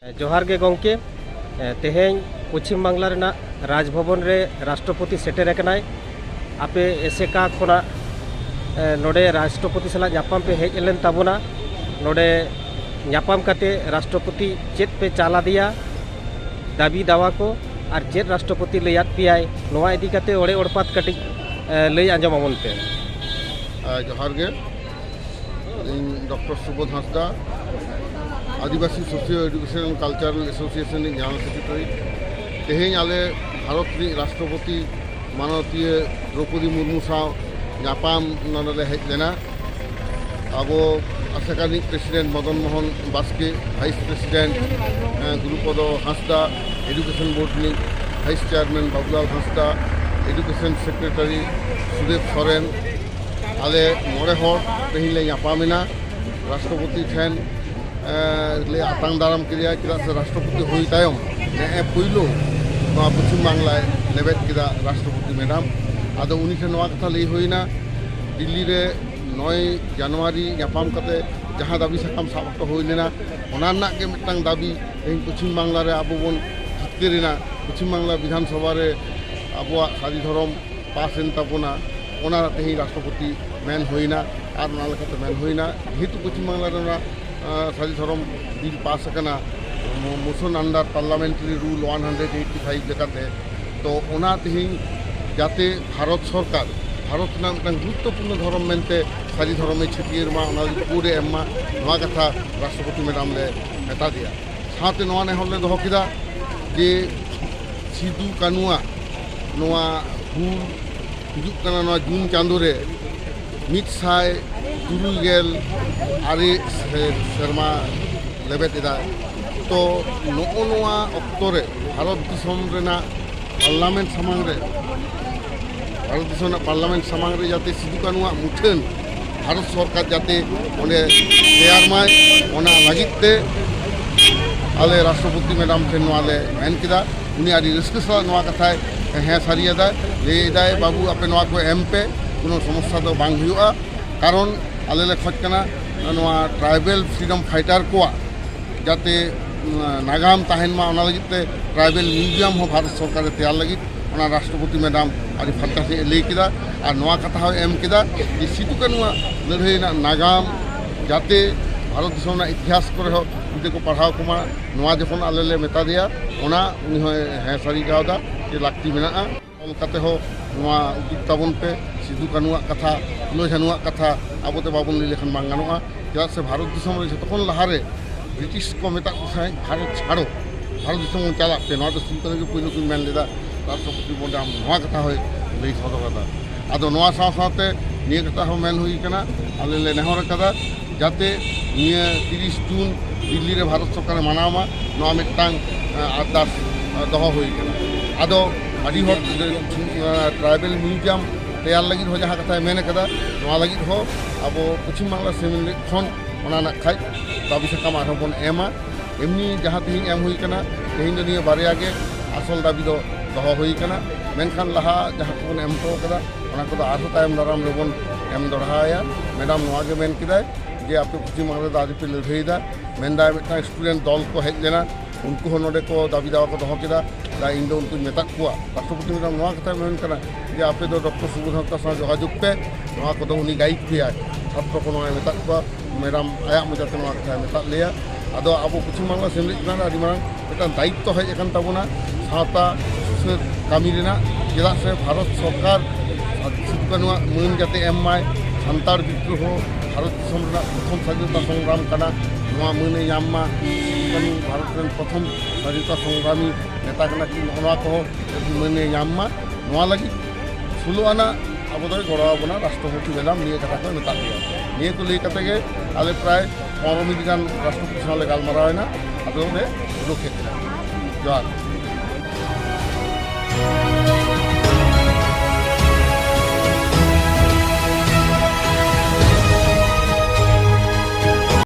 जोहार गे गंके तेहें पश्चिम बांगला रेना राजभवन रे राष्ट्रपति सेटेर कनाय आपे एसेका खोना नोडे राष्ट्रपति सला ᱧᱟᱯᱟᱢ पे हेज लेन ताबोना नोडे ᱧᱟᱯᱟᱢ काते राष्ट्रपति चेत पे चाला दिया दाबी दावा को और चेत राष्ट्रपति लैयात पियाय नोवा इदी काते ओड़े ओड़पात कटि लई आंजमाबोन पे जोहार गे doctor Subodh Hansda Adivasi socio education and cultural association general secretary तेहें आले भारत राष्ट्रपति माननीय द्रौपदी मुर्मू साव ᱧᱟᱯᱟᱢ नोडे हेज लेना अब आसाकानी president Madan Mohan Baske vice president Gurupada Hansda education board नि vice chairman Babulal Hansda education secretary Sudev Soren आले मोड़े हर तेहें ले ᱧᱟᱯᱟᱢᱮᱱᱟ राष्ट्रपति ठेन ले आतांग दाराम किया चेदा से राष्ट्रपति हुई तायम ने पुइलो पश्चिम बांगला लेबेद किया राष्ट्रपति मैडम आदो उनी ठेन नोआ कथा लई हुईना दिल्ली रे 9 जनवरी ᱧᱟᱯᱟᱢ कते जहाँ दाबी साकाम साब हुई लेना ओना रना के मिटांग दाबी तेहें पश्चिम बांगला रे आबो बोन जितकेरिना पश्चिम बांगला विधानसभा रे आबोआ सारी धर्म पासेन ताबोना ओना तेहें राष्ट्रपति मेन हुईना और ओना लेकाते मेन हुईना जेहेतु पश्चिम बांगला रे सारी धर्म बिल पास करना मोशन अंडर पार्लियामेंटारी रूल 185 लेकाते तो ओना तेहें जाते भारत सरकार भारत गुरुत्वपूर्ण धर्म मेनते सारी धर्म छटियर पूरे एमा कथा राष्ट्रपति मैडम ले मेता दिया साथे नोआ नेहर ले दहो किदा जे सिदू कानुआ नोआ हुल हिजुग कना नोआ जून चांदो रे 170 आरे शर्मा लेबेदा तो नोआ अक्तो रे भारत दिसम रेना पार्लियामेंट सामांग रे भारत दिसम पार्लियामेंट सामांग रे जाते सिदू कानुआ मुठन भारत सरकार जाते ओने तैयार माय ओना लागिते आले राष्ट्रपति मैडम ठेन नोआले मेन किदा उनी आदि रस्क सा नोआ कथा हे सारियादा लेदाय बाबू आपे नोआ को एम पे कोनो समस्या दो बांग हुआ कारण आले ले खज कना नोआ ट्राइबल फ्रीडम फाइटर को जाते नागाम ताहेन मा ओना लगिते ट्राइबल म्यूजियम हो भारत सरकार तैयार लगी ओना राष्ट्रपति मैडम आदि फंटा से ले किदा और नोआ कथा हो एम किदा जे सिदू कानुआ लड़ाई नागाम जाते भारत दिसम इतिहास करे हो उनके को पढ़ाव कुमा नोआ जखन आले ले मेता दिया ओना उनी हो हे सारी गावदा जे लाक्ति मेना ऑल कते हो नोआ उदुग ताबन पे सिदू कानुआ कथा फुलो झानुआ कथा आबोते बाबन ले लेखन बांग गानोआ चेदा से भारत दिसम रे जतखन लहारे ब्रिटिश को मेता को साइ भारत छाड़ो भारत दिसम चला पे नोआ तो सुनते के पहिलो को मेन लेदा राष्ट्रपति मैडम नोआ कथा हो लई सदो कथा आदो नोआ साथे निये कथा हो मेन हुई कना आले ले नेहर कदा जाते निये 30 जून दिल्ली रे भारत सरकार मानामा नोआ मिटांग आदास दहो हुई कना आदो आदि हो ट्राइबल म्यूजियम तैयार लगी हो जहाँ कथा मेन कदा नोआ लगी हो अब पश्चिम बांगला सेमिन खन ओना ना खाइ दाबी साकाम आरो बन एमा एमनी जहाँ तेहें एम हुई कना तेहें दो निये बारिया गे आसल दाबी दो दहो हुई कना मेनखान लहा जहाँ को बन एम तो कदा ओना को आरो तायम दाराम रेबन एम दड़हाया मैडम नोआ गे मेन किदा जे आपे पश्चिम बांगला दादी पे लड़ाईदा मेनदा मिटा स्टूडेंट दल को हेज लेना उनको हो नोडे को दाबी दावा को दहो किदा दा इन दो उनको मेता कुआ राष्ट्रपति मैडम नोआ कथा मेन कना जे आपे दो डॉक्टर सुबोध हांसदा सा जोगाजोग पे नोआ को दो उनी गाइड किया छात्र को नोआ मेता कुआ मैडम आया मजाते नोआ कथा मेता लेया आदो आबो पश्चिम बांगला सेमलेज ना आदि मांग मेता दायित्व हेज एकान ताबोना सावता सुसर कामी रेना चेदा से भारत सरकार सिदू कानुआ मान जाते एम माय सान्ताड़ विद्रोह भारत दिसम रेना प्रथम स्वाधीनता संग्राम कना नोआ माने यामा कानु भारत रेन प्रथम स्वाधीनता संग्रामी नेता कना कि नोआ को माने यामा नोआ लगी 16 आना अब दो गड़ाबना राष्ट्रपति मैडम निये कथा को मेता दिया निये को लई कते गे आले प्राय 15 मिनिट गान राष्ट्रपति साले गालमारावना आदो ने रोके जोहार